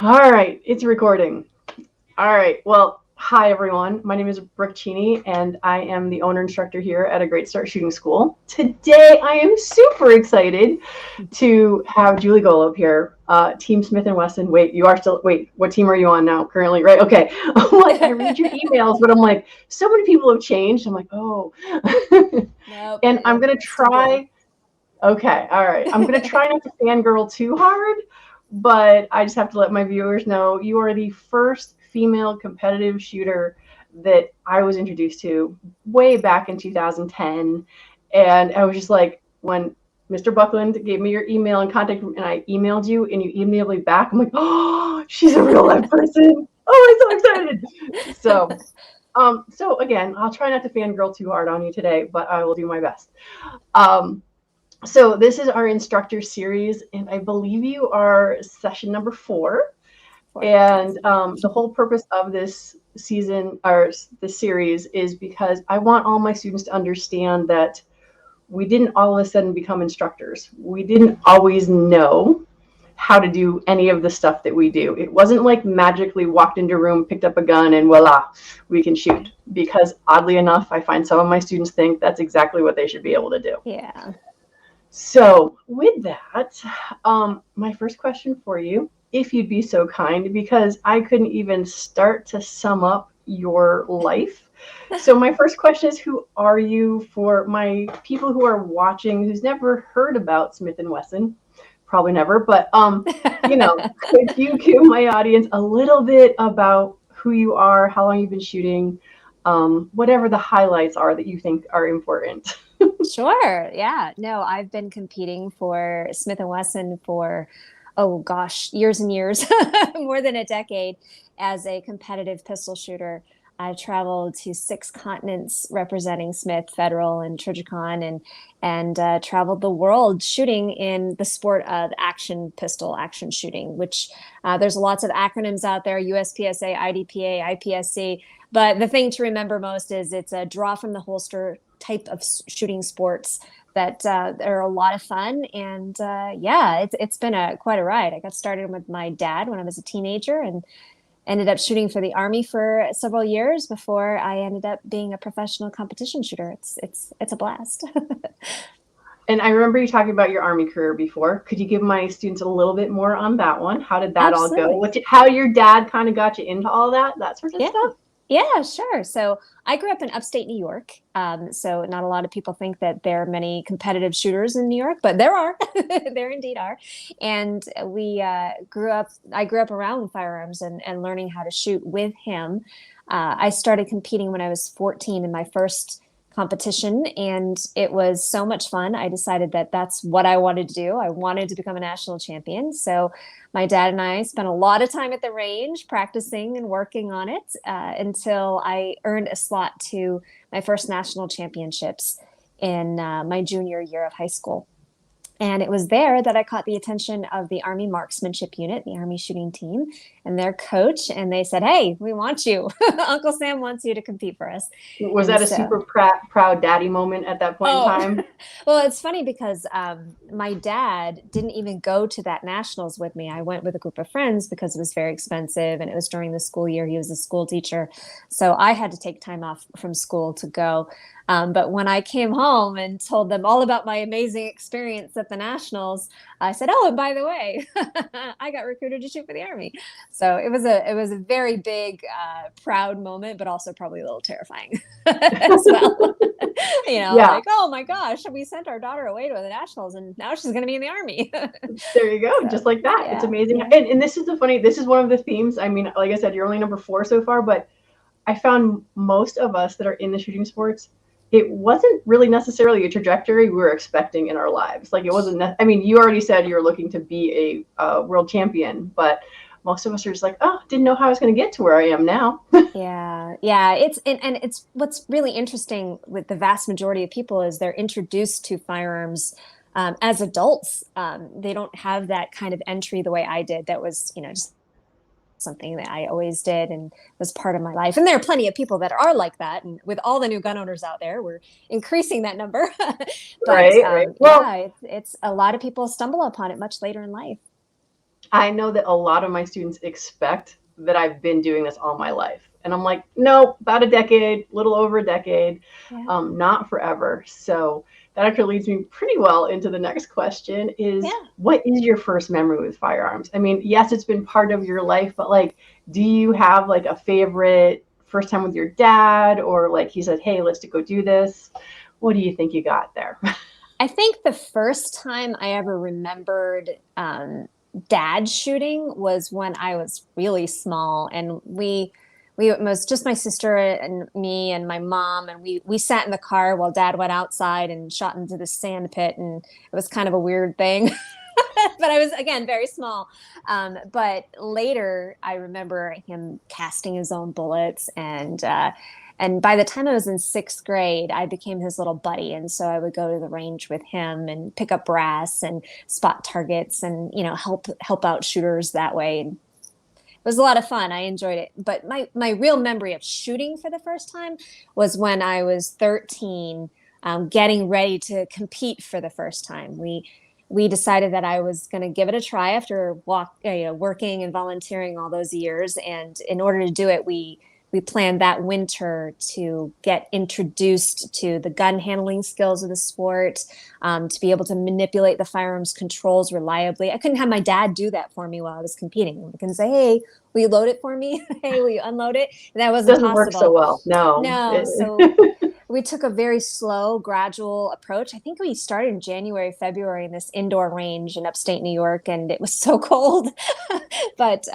All right, it's recording. All right, well, hi everyone. My name is Brooke Cheney, and I am the owner instructor here at A Great Start Shooting School. Today, I am super excited to have Julie Golob here, Team Smith and Wesson. Wait, you are still. Wait, what team are you on now? Currently, right? Okay. I'm like, I read your emails, but I'm like, so many people have changed. I'm like, oh. Nope, And I'm gonna still good. try. Okay, all right. I'm gonna try not to fangirl too hard, but I just have to let my viewers know you are the first female competitive shooter that I was introduced to way back in 2010. And I was just like, when Mr. Buckland gave me your email and contact, and I emailed you, and you emailed me back, I'm like, oh, she's a real life person. Oh, I'm so excited. So again, I'll try not to fangirl too hard on you today, but I will do my best. Um, so this is our instructor series, and I believe you are session number 4. Fourth, yes. And the whole purpose of this season or this series is because I want all my students to understand that we didn't all of a sudden become instructors. We didn't always know how to do any of the stuff that we do. It wasn't like magically walked into a room, picked up a gun, and voila, we can shoot. Because oddly enough, I find some of my students think that's exactly what they should be able to do. Yeah. So, with that, my first question for you, if you'd be so kind, because I couldn't even start to sum up your life. So, my first question is, who are you for my people who are watching who's never heard about Smith and Wesson? Probably never, but could you give my audience a little bit about who you are, how long you've been shooting, whatever the highlights are that you think are important? Sure. Yeah. No, I've been competing for Smith and Wesson for, oh gosh, years and years, more than a decade as a competitive pistol shooter. I've traveled to 6 continents representing Smith, Federal, and Trijicon, and traveled the world shooting in the sport of action pistol action shooting, which there's lots of acronyms out there: USPSA, IDPA, IPSC. But the thing to remember most is it's a draw from the holster type of shooting sports that are a lot of fun. And yeah, it's been quite a ride. I got started with my dad when I was a teenager and ended up shooting for the Army for several years before I ended up being a professional competition shooter. It's a blast. And I remember you talking about your Army career before. Could you give my students a little bit more on that one? How did that all go? Absolutely. How your dad kind of got you into all that sort of Yeah. stuff? Yeah, sure. So I grew up in upstate New York. So not a lot of people think that there are many competitive shooters in New York, but there are. There indeed are. And I grew up around firearms and learning how to shoot with him. I started competing when I was 14 in my first competition, and it was so much fun. I decided that that's what I wanted to do. I wanted to become a national champion. So my dad and I spent a lot of time at the range practicing and working on it until I earned a slot to my first national championships in my junior year of high school. And it was there that I caught the attention of the Army Marksmanship Unit, the Army shooting team, and their coach. And they said, "Hey, we want you. Uncle Sam wants you to compete for us." Was And that a so super proud daddy moment at that point in Oh, time? well, it's funny because my dad didn't even go to that nationals with me. I went with a group of friends because it was very expensive and it was during the school year. He was a school teacher. So I had to take time off from school to go. But when I came home and told them all about my amazing experience at the nationals, I said, "Oh, and by the way, I got recruited to shoot for the Army." So it was a very big, proud moment, but also probably a little terrifying as well. Yeah, Like, oh my gosh, we sent our daughter away to the nationals and now she's going to be in the Army. there you go. Just So, like that. It's yeah, amazing. yeah. And this is one of the themes. I mean, like I said, you're only number 4 so far, but I found most of us that are in the shooting sports, it wasn't really necessarily a trajectory we were expecting in our lives. Like it wasn't. I mean, you already said you were looking to be a world champion, but most of us are just like, oh, didn't know how I was going to get to where I am now. Yeah, yeah. And it's what's really interesting with the vast majority of people is they're introduced to firearms as adults. They don't have that kind of entry the way I did. That was, just something that I always did and was part of my life. And there are plenty of people that are like that. And with all the new gun owners out there, we're increasing that number. But Right, right. Well, yeah, it's a lot of people stumble upon it much later in life. I know that a lot of my students expect that I've been doing this all my life. And I'm like, no, about a decade, little over a decade, Yeah. not forever. So that actually leads me pretty well into the next question is Yeah. what is your first memory with firearms? I mean, yes, it's been part of your life, but like, do you have like a favorite first time with your dad or like he said, hey, let's go do this? What do you think you got there? I think the first time I ever remembered dad shooting was when I was really small, and we it was just my sister and me and my mom, and we sat in the car while dad went outside and shot into the sand pit, and it was kind of a weird thing. But I was again very small. But later, I remember him casting his own bullets, and by the time I was in sixth grade, I became his little buddy, and so I would go to the range with him and pick up brass and spot targets, and help out shooters that way. And it was a lot of fun. I enjoyed it. But my real memory of shooting for the first time was when I was 13, getting ready to compete for the first time. We decided that I was going to give it a try after working and volunteering all those years. And in order to do it, we planned that winter to get introduced to the gun handling skills of the sport, to be able to manipulate the firearms controls reliably. I couldn't have my dad do that for me while I was competing. I can say, hey, will you load it for me? Hey, will you unload it? And that wasn't Doesn't work so possible. well. No. No. So we took a very slow, gradual approach. I think we started in January, February in this indoor range in upstate New York, and it was so cold. But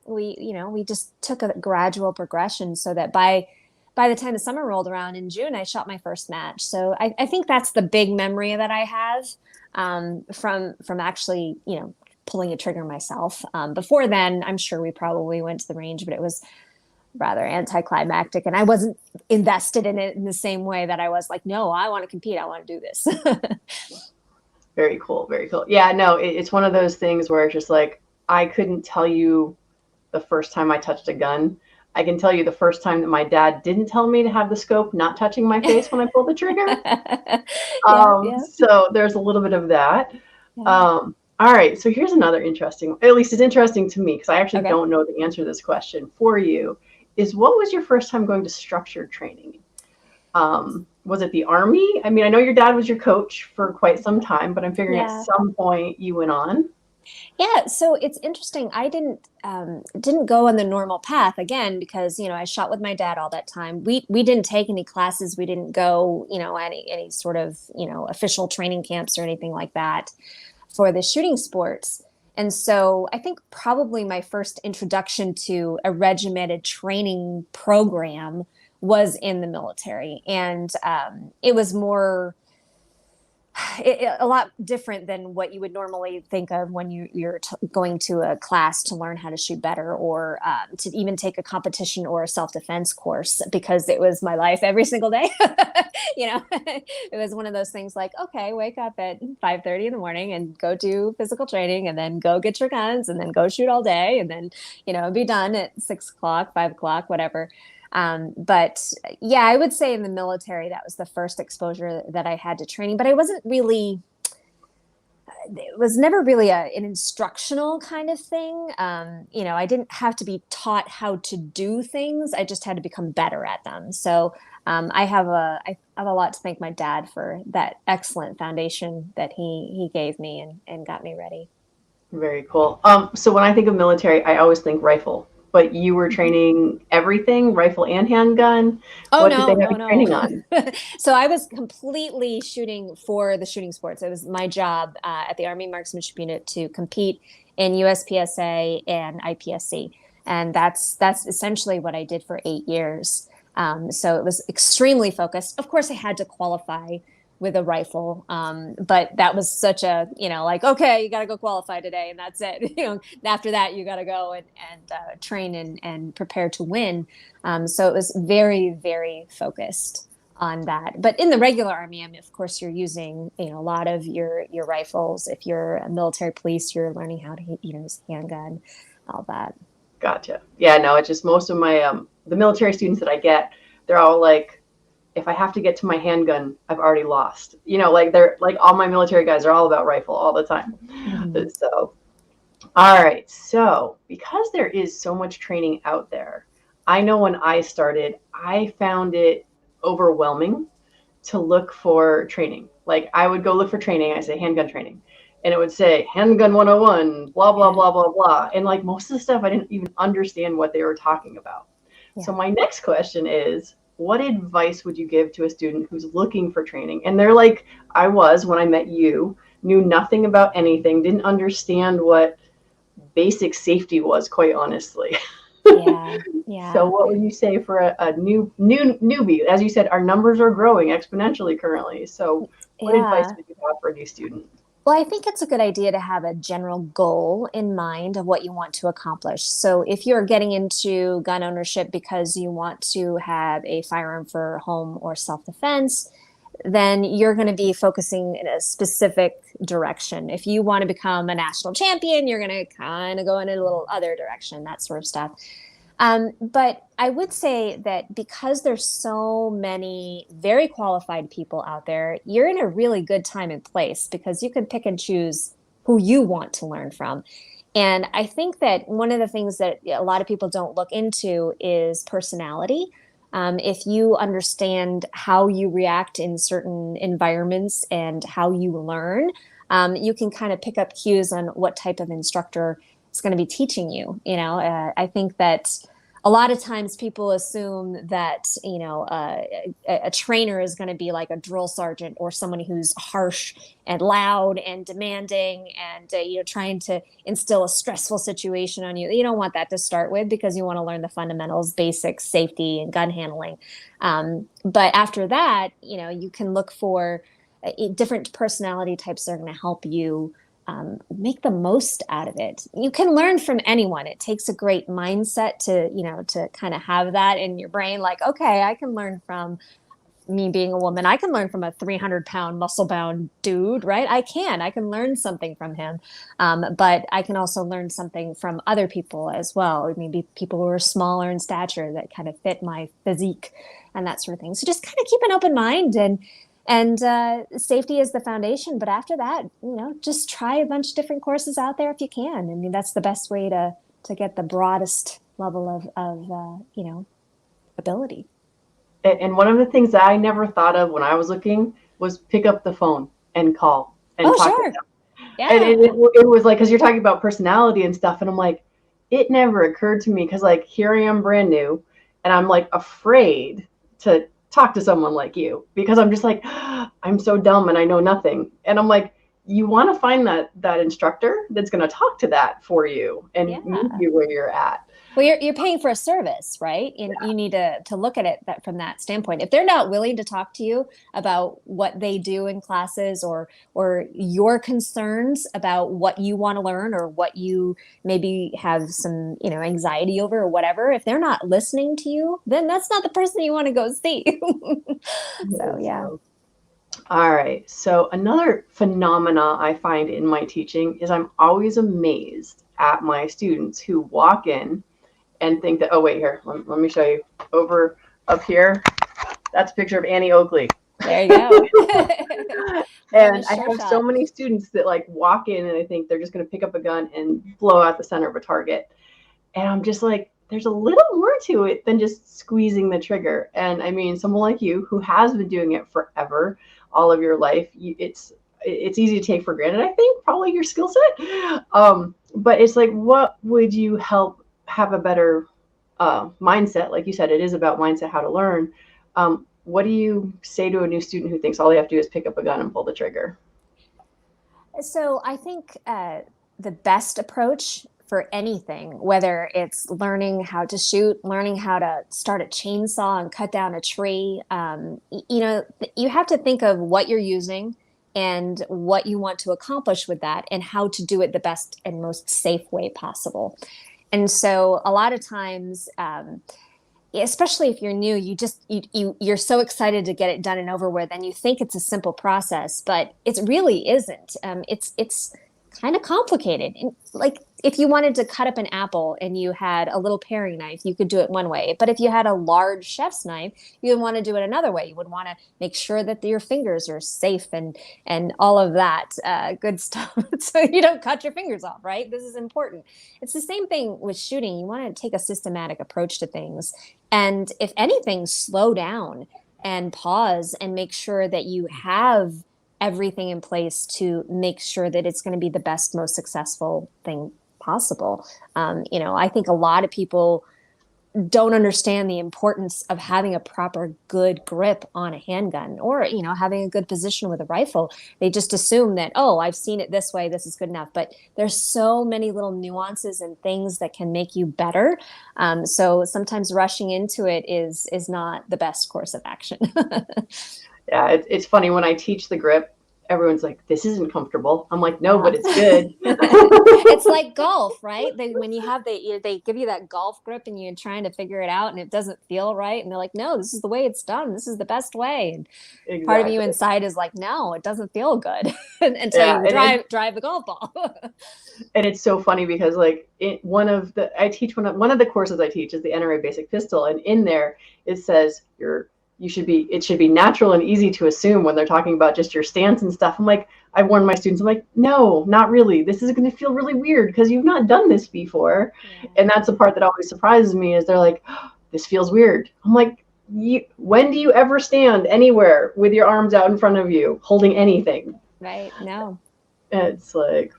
we just took a gradual progression so that by the time the summer rolled around in June, I shot my first match. So I think that's the big memory that I have, from actually, pulling a trigger myself. Before then, I'm sure we probably went to the range, but it was rather anticlimactic, and I wasn't invested in it in the same way that I was like, no, I want to compete. I want to do this. Very cool. Very cool. Yeah, no, it's one of those things where it's just like, I couldn't tell you the first time I touched a gun. I can tell you the first time that my dad didn't tell me to have the scope not touching my face when I pulled the trigger. Yeah, yeah, So there's a little bit of that. yeah. All right. So here's another interesting, at least it's interesting to me because I actually Okay. don't know the answer to this question for you, is what was your first time going to structured training? Was it the Army? I mean, I know your dad was your coach for quite some time, but I'm figuring at Yeah. some point you went on. Yeah, so it's interesting. I didn't go on the normal path again because I shot with my dad all that time. We didn't take any classes. We didn't go any sort of official training camps or anything like that for the shooting sports. And so I think probably my first introduction to a regimented training program was in the military, and it was more a lot different than what you would normally think of when you're going to a class to learn how to shoot better, or to even take a competition or a self-defense course, because it was my life every single day. It was one of those things like, okay, wake up at 5:30 in the morning and go do physical training, and then go get your guns, and then go shoot all day, and then be done at 6 o'clock, 5 o'clock, whatever. But yeah, I would say in the military, that was the first exposure that I had to training, but it was never really an instructional kind of thing. I didn't have to be taught how to do things. I just had to become better at them. So I have a lot to thank my dad for that excellent foundation that he gave me and got me ready. Very cool. So when I think of military, I always think rifle, but you were Mhm. training everything, rifle and handgun. Oh What did they no, have no, you no. training on? So I was completely shooting for the shooting sports. It was my job at the Army Marksmanship Unit to compete in USPSA and IPSC, and that's essentially what I did for 8 years. So it was extremely focused. Of course, I had to qualify with a rifle, but that was such a like, okay, you got to go qualify today, and that's it. After that, you got to go and train and prepare to win. So it was very, very focused on that. But in the regular army, I mean, of course, you're using a lot of your rifles. If you're a military police, you're learning how to use handgun, all that. Gotcha. Yeah, no, it's just most of my the military students that I get, they're all like, if I have to get to my handgun, I've already lost. Like they're like all my military guys are all about rifle all the time. Mhm. So All right. So, because there is so much training out there, I know when I started, I found it overwhelming to look for training. Like I would go look for training, I say handgun training, and it would say handgun 101, blah, blah, Yeah. blah, blah, blah. And like most of the stuff, I didn't even understand what they were talking about. So Yeah. my next question is, what advice would you give to a student who's looking for training? And they're like, I was when I met you, knew nothing about anything, didn't understand what basic safety was, quite honestly. Yeah. So Yeah. what would you say for a new newbie? As you said, our numbers are growing exponentially currently. So what advice Yeah. would you have for a new student? Well, I think it's a good idea to have a general goal in mind of what you want to accomplish. So, if you're getting into gun ownership because you want to have a firearm for home or self defense, then you're going to be focusing in a specific direction. If you want to become a national champion, you're going to kind of go in a little other direction, that sort of stuff. But I would say that because there's so many very qualified people out there, you're in a really good time and place because you can pick and choose who you want to learn from. And I think that one of the things that a lot of people don't look into is personality. If you understand how you react in certain environments and how you learn, you can kind of pick up cues on what type of instructor is going to be teaching you. I think that a lot of times people assume that a trainer is going to be like a drill sergeant or somebody who's harsh and loud and demanding and trying to instill a stressful situation on you. You don't want that to start with because you want to learn the fundamentals, basics, safety, and gun handling. But after that, you can look for different personality types that are going to help you make the most out of it. You can learn from anyone. It takes a great mindset to kind of have that in your brain. Like, okay, I can learn from me being a woman. I can learn from a 300-pound muscle bound dude, right? I can learn something from him. But I can also learn something from other people as well. Maybe people who are smaller in stature that kind of fit my physique and that sort of thing. So just kind of keep an open mind and safety is the foundation. But after that, just try a bunch of different courses out there if you can. I mean, that's the best way to get the broadest level of ability. And one of the things that I never thought of when I was looking was pick up the phone and call and Oh, talk to sure. them. And Yeah. it was like, because you're talking about personality and stuff, and I'm like, it never occurred to me because like here I am brand new, and I'm like afraid to talk to someone like you because I'm just like I'm so dumb and I know nothing, and I'm like, you want to find that instructor that's going to talk to that for you and meet Yeah. you where you're at. Well, you're paying for a service, right? And you need to look at it from that standpoint. If they're not willing to talk to you about what they do in classes or your concerns about what you want to learn or what you maybe have some, anxiety over or whatever, if they're not listening to you, then that's not the person you want to go see. So, yeah. So, all right. So another phenomena I find in my teaching is I'm always amazed at my students who walk in and think that, oh, wait, here, let me show you. Over up here, that's a picture of Annie Oakley. There you go. And Famous I sure have so shot. many students that like walk in and I think they're just going to pick up a gun and blow out the center of a target. And I'm just like, there's a little more to it than just squeezing the trigger. And I mean, someone like you who has been doing it forever, all of your life, it's easy to take for granted. I think probably your skill set, but it's like, what would you help have a better mindset? Like you said, it is about mindset, how to learn. What do you say to a new student who thinks all they have to do is pick up a gun and pull the trigger? So I think the best approach for anything, whether it's learning how to shoot, learning how to start a chainsaw and cut down a tree, you have to think of what you're using and what you want to accomplish with that and how to do it the best and most safe way possible. And so a lot of times, especially if you're new, you're so excited to get it done and over with, and you think it's a simple process, but it really isn't. It's kind of complicated. And like if you wanted to cut up an apple and you had a little paring knife, you could do it one way. But if you had a large chef's knife, you would want to do it another way. You would want to make sure that your fingers are safe and all of that good stuff, so you don't cut your fingers off. Right? This is important. It's the same thing with shooting. You want to take a systematic approach to things, and if anything, slow down and pause and make sure that you have everything in place to make sure that it's going to be the best, most successful thing possible. I think a lot of people don't understand the importance of having a proper good grip on a handgun, or having a good position with a rifle. They just assume that, oh, I've seen it this way, this is good enough. But there's so many little nuances and things that can make you better. So sometimes rushing into it is not the best course of action. Yeah, it's funny when I teach the grip, everyone's like, this isn't comfortable. I'm like, no, but it's good. It's like golf, right? When they give you that golf grip and you're trying to figure it out and it doesn't feel right. And they're like, no, this is the way it's done. This is the best way. And Exactly. Part of you inside is like, no, it doesn't feel good until you drive the golf ball. And it's so funny because like one of the courses I teach is the NRA basic pistol. And in there, it says it should be natural and easy to assume when they're talking about just your stance and stuff. I'm like, I warn my students, I'm like, no, not really. This is going to feel really weird because you've not done this before. Yeah. And that's the part that always surprises me is they're like, oh, this feels weird. I'm like, when do you ever stand anywhere with your arms out in front of you holding anything? Right. No. It's like,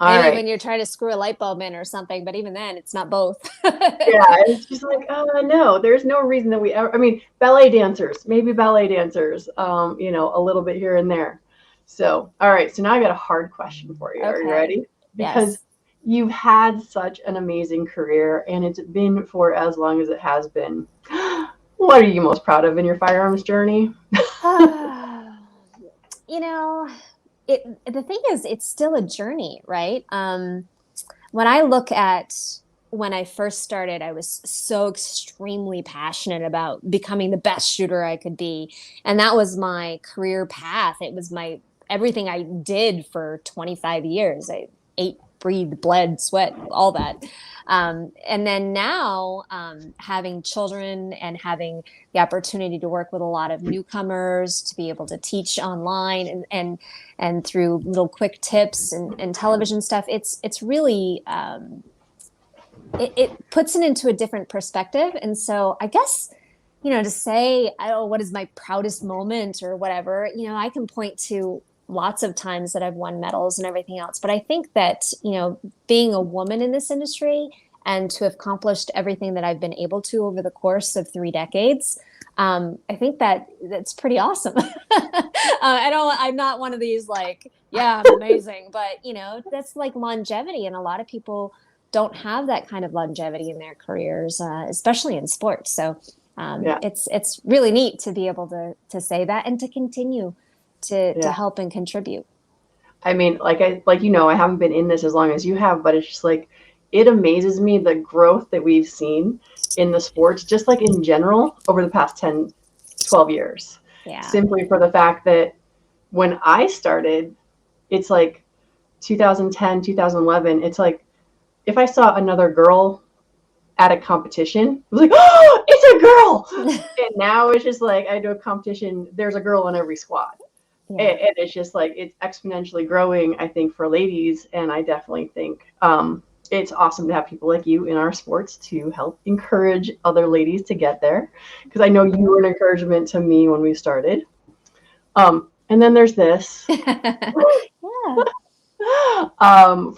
maybe when you're trying to screw a light bulb in or something, but even then it's not both. Yeah, it's just like, no, there's no reason that ballet dancers, a little bit here and there. So, all right. So now I got a hard question for you. Okay. Are you ready? Because you've had such an amazing career and it's been for as long as it has been. What are you most proud of in your firearms journey? The thing is, it's still a journey, right? When I look at when I first started, I was so extremely passionate about becoming the best shooter I could be. And that was my career path. It was everything I did for 25 years. I ate, breathed, bled, sweat, all that. And then now, having children and having the opportunity to work with a lot of newcomers, to be able to teach online and through little quick tips and television stuff, it's really, it puts it into a different perspective. And so I guess, to say, what is my proudest moment or whatever, I can point to lots of times that I've won medals and everything else. But I think that, being a woman in this industry and to have accomplished everything that I've been able to over the course of 3 decades, I think that's pretty awesome. I'm not one of these like, yeah, I'm amazing, but that's like longevity. And a lot of people don't have that kind of longevity in their careers, especially in sports. So it's really neat to be able to say that and to continue to help and contribute. I mean, I haven't been in this as long as you have, but it's just like, it amazes me the growth that we've seen in the sports, just like in general over the past 10, 12 years. Yeah. Simply for the fact that when I started, it's like 2010, 2011, it's like, if I saw another girl at a competition, I was like, oh, it's a girl. And now it's just like, I do a competition, there's a girl in every squad. Yeah. And it's just like, it's exponentially growing, I think, for ladies. And I definitely think it's awesome to have people like you in our sports to help encourage other ladies to get there. Because I know you were an encouragement to me when we started. And then there's this. For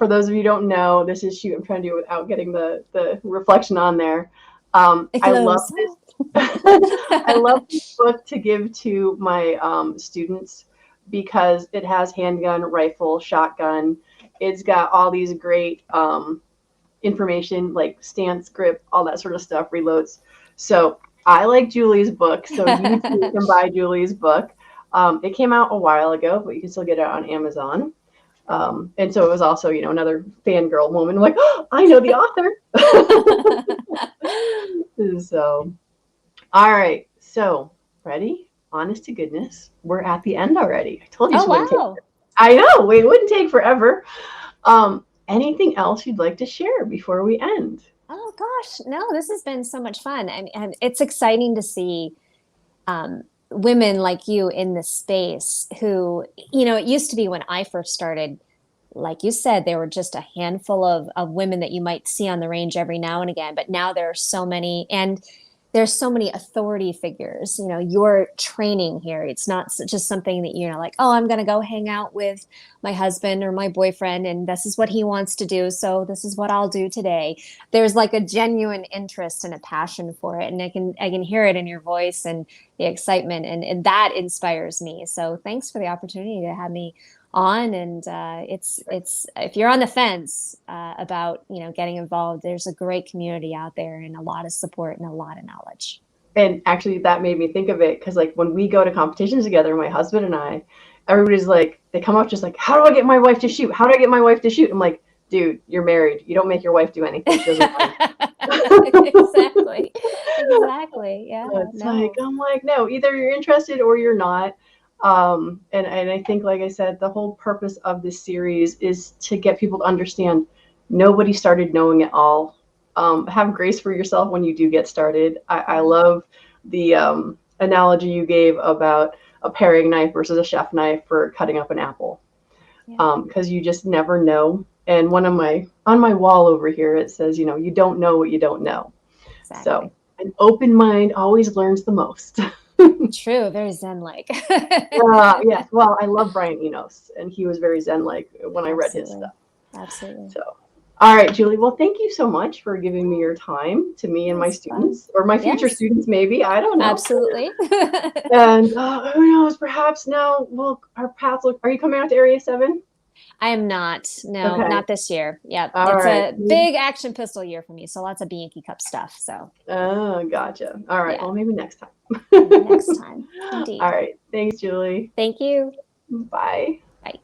those of you who don't know, this is I'm trying to do it without getting the reflection on there. I love this. I love this book to give to my students because it has handgun, rifle, shotgun. It's got all these great information like stance, grip, all that sort of stuff, reloads. So I like Julie's book. So you too can buy Julie's book. It came out a while ago, but you can still get it on Amazon. And so it was also, another fangirl moment. I'm like, oh, I know the author. So, all right. So, ready? Honest to goodness, we're at the end already. I told you. Oh, wow. I know. It wouldn't take forever. anything else you'd like to share before we end? Oh gosh, no, this has been so much fun. And it's exciting to see women like you in this space who, it used to be when I first started, like you said, there were just a handful of women that you might see on the range every now and again. But now there are so many, and there's so many authority figures. You're training here. It's not just something that, like, oh, I'm going to go hang out with my husband or my boyfriend, and this is what he wants to do. So this is what I'll do today. There's like a genuine interest and a passion for it. And I can hear it in your voice and the excitement, and that inspires me. So thanks for the opportunity to have me on. And it's if you're on the fence about getting involved, there's a great community out there and a lot of support and a lot of knowledge. And actually, that made me think of it because, like, when we go to competitions together, my husband and I, everybody's like, they come up just like, "How do I get my wife to shoot? How do I get my wife to shoot?" I'm like, "Dude, you're married. You don't make your wife do anything. She doesn't want." Exactly. Exactly. Yeah. It's like, No. I'm like, no, either you're interested or you're not. And I think, like I said, the whole purpose of this series is to get people to understand nobody started knowing it all. Have grace for yourself when you do get started. I Yeah. love the analogy you gave about a paring knife versus a chef knife for cutting up an apple, Yeah. because you just never know. And on my wall over here, it says, you don't know what you don't know. So Exactly. an open mind always learns the most. True. Very Zen-like. Yes. Well, I love Brian Enos, and he was very Zen-like when I read his Absolutely. stuff. Absolutely. So, all right, Julie. Well, thank you so much for giving me your time, to me and my That's fun. students, or my future Yes. students, maybe. I don't know. Absolutely. And who knows? Perhaps now, well, our paths look. Are you coming out to Area 7? I am not. No, Okay. not this year. Yep. All It's right. a big action pistol year for me. So lots of Bianchi Cup stuff. So Oh, gotcha. All right. yeah, Well, maybe next maybe next time. time. All Indeed. right. Thanks, Julie. Thank you. Bye. Bye.